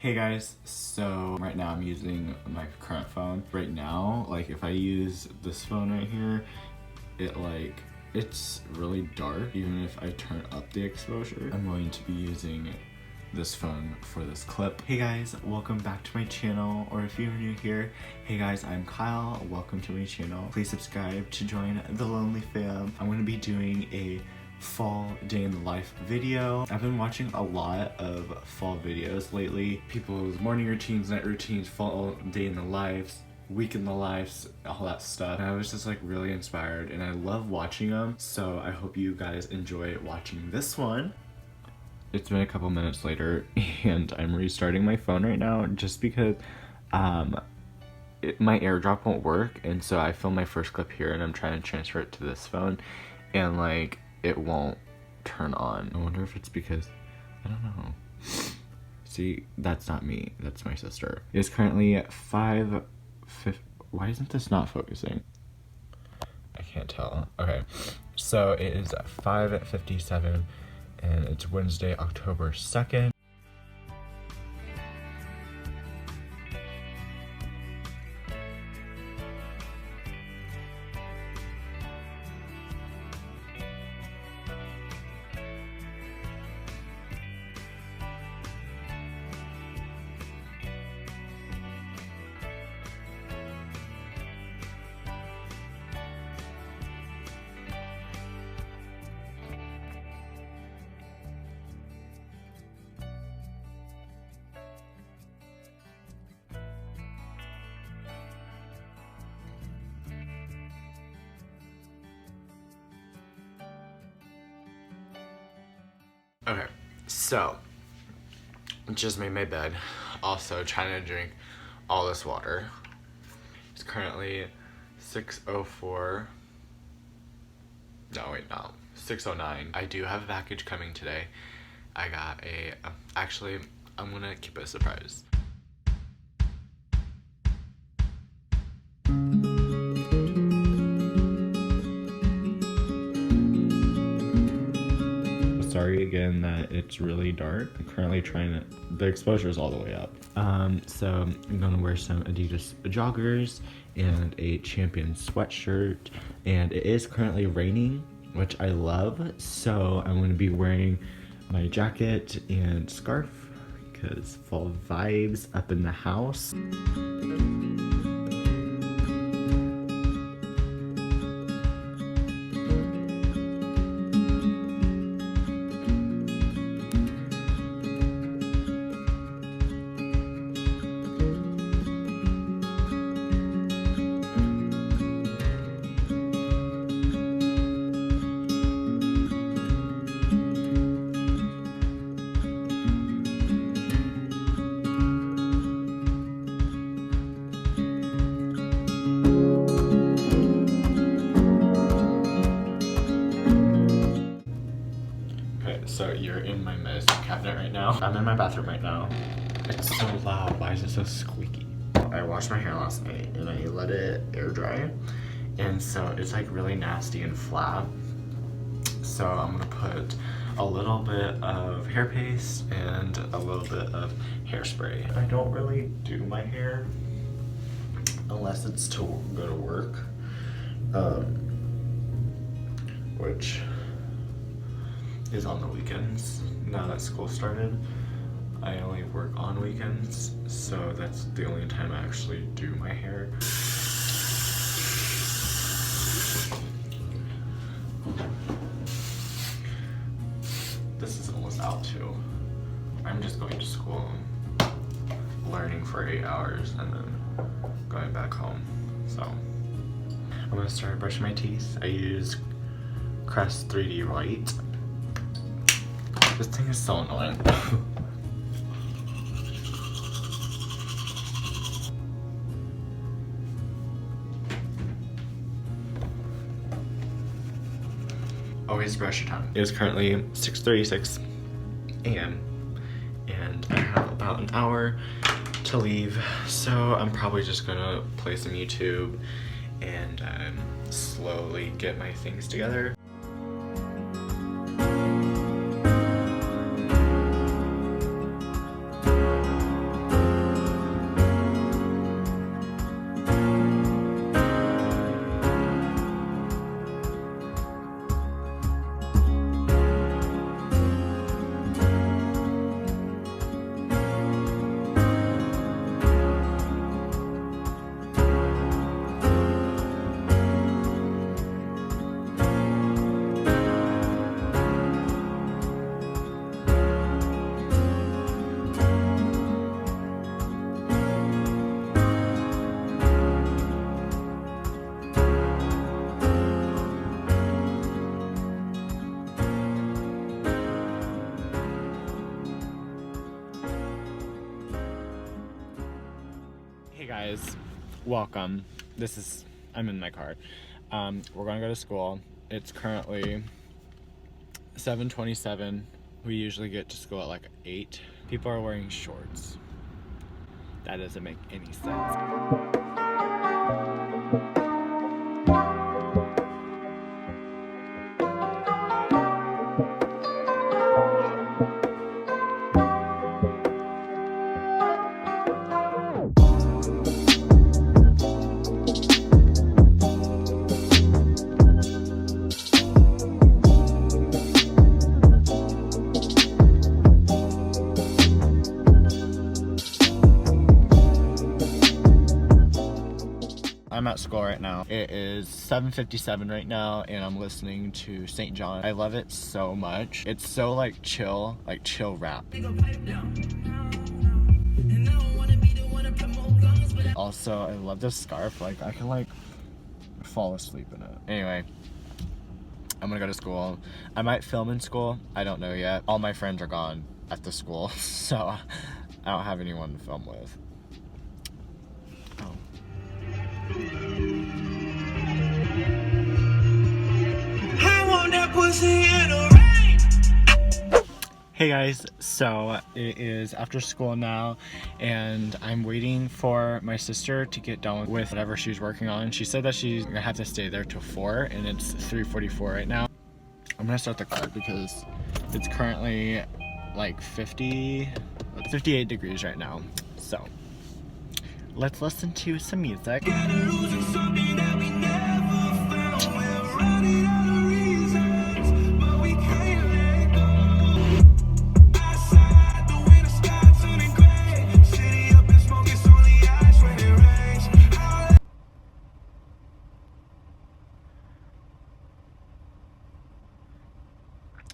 Hey guys, so right now I'm using my current phone. Right now, like if I use this phone right here, it's really dark even if I turn up the exposure. I'm going to be using this phone for this clip. Hey guys, welcome back to my channel, or if you're new here, hey guys, I'm Kyle, welcome to my channel. Please subscribe to join the Lonely Fam. I'm going to be doing a fall day in the life video. I've been watching a lot of fall videos lately. People's morning routines, night routines, fall day in the lives, week in the lives, all that stuff. And I was just like really inspired and I love watching them. So I hope you guys enjoy watching this one. It's been a couple minutes later and I'm restarting my phone right now just because my AirDrop won't work, and so I filmed my first clip here and I'm trying to transfer it to this phone and like it won't turn on. I wonder if it's because, I don't know. See, that's not me, that's my sister. It's currently 5:50. Why isn't this not focusing? I can't tell. Okay, so it is 5:57 and it's Wednesday, October 2nd. Okay, so just made my bed, also trying to drink all this water. It's currently 6:04. No, wait, no, 6:09. I do have a package coming today. I got actually, I'm gonna keep it a surprise. Sorry again that it's really dark. I'm currently the exposure is all the way up. So I'm gonna wear some Adidas joggers and a Champion sweatshirt, and it is currently raining, which I love. So I'm gonna be wearing my jacket and scarf because fall vibes up in the house. So you're in my medicine cabinet right now. I'm in my bathroom right now. It's so loud. Why is it so squeaky? I washed my hair last night and I let it air dry. And so it's like really nasty and flat. So I'm gonna put a little bit of hair paste and a little bit of hairspray. I don't really do my hair unless it's to go to work. Which is on the weekends. Now that school started, I only work on weekends, so that's the only time I actually do my hair. This is almost out too. I'm just going to school, learning for 8 hours, and then going back home. So I'm gonna start brushing my teeth. I use Crest 3D White. This thing is so annoying. Always brush your tongue. It is currently 6:36 a.m. and I have about an hour to leave, so I'm probably just gonna play some YouTube and slowly get my things together. guys, welcome. I'm in my car. We're gonna go to school. It's currently 7:27. We usually get to school at like 8. People are wearing shorts. That doesn't make any sense. I'm at school right now. It is 7:57 right now, and I'm listening to St. John. I love it so much. It's so like chill rap. Also, I love this scarf. Like, I can like fall asleep in it. Anyway, I'm gonna go to school. I might film in school. I don't know yet. All my friends are gone at the school, so I don't have anyone to film with. Hey guys, so it is after school now, and I'm waiting for my sister to get done with whatever she's working on. She said that she's gonna have to stay there till 4, and it's 3:44 right now. I'm gonna start the car because it's currently like 58 degrees right now. So let's listen to some music.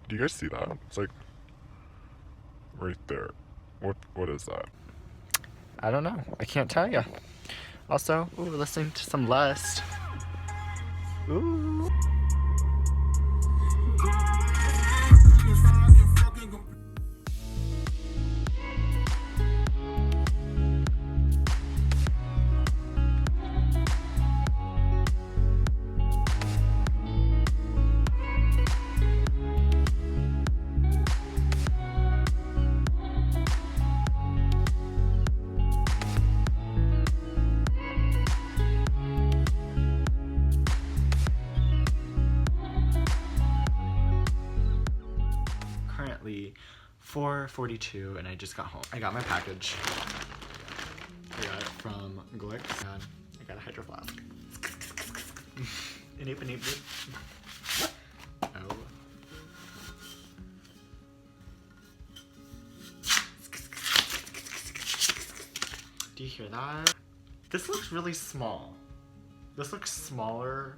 Do you guys see that? It's like right there. What is that? I don't know. I can't tell you. Also, listening to some Lust. Ooh. Currently 4:42 and I just got home. I got my package. I got it from Glick and I got a Hydro Flask. Oh. Do you hear that? This looks really small. This looks smaller.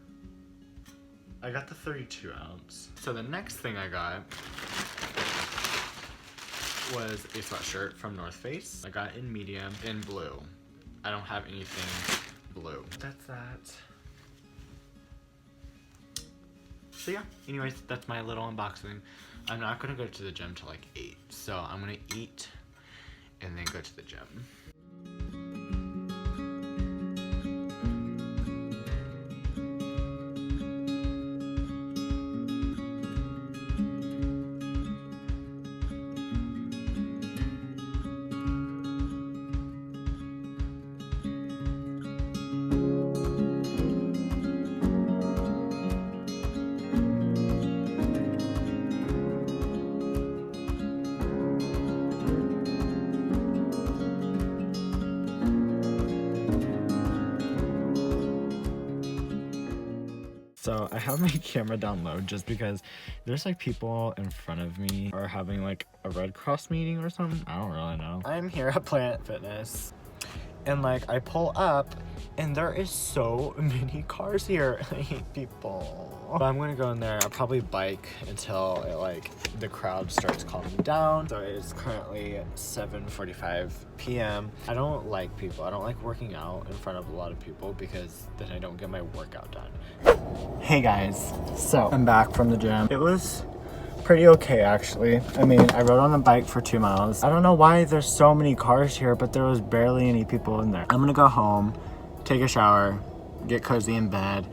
I got the 32 ounce. So the next thing I got was a sweatshirt from North Face. I got it in medium, in blue. I don't have anything blue. That's that. So yeah, anyways, that's my little unboxing. I'm not gonna go to the gym till like 8, so I'm gonna eat and then go to the gym. So I have my camera down low just because there's like people in front of me are having like a Red Cross meeting or something. I don't really know. I'm here at Planet Fitness and like I pull up and there is so many cars here. I hate people. But I'm gonna go in there. I'll probably bike until the crowd starts calming down. So it's currently 7:45 p.m. I don't like people. I don't like working out in front of a lot of people because then I don't get my workout done. Hey guys, so I'm back from the gym. It was pretty okay, actually. I mean, I rode on the bike for 2 miles. I don't know why there's so many cars here, but there was barely any people in there. I'm gonna go home, take a shower, get cozy in bed,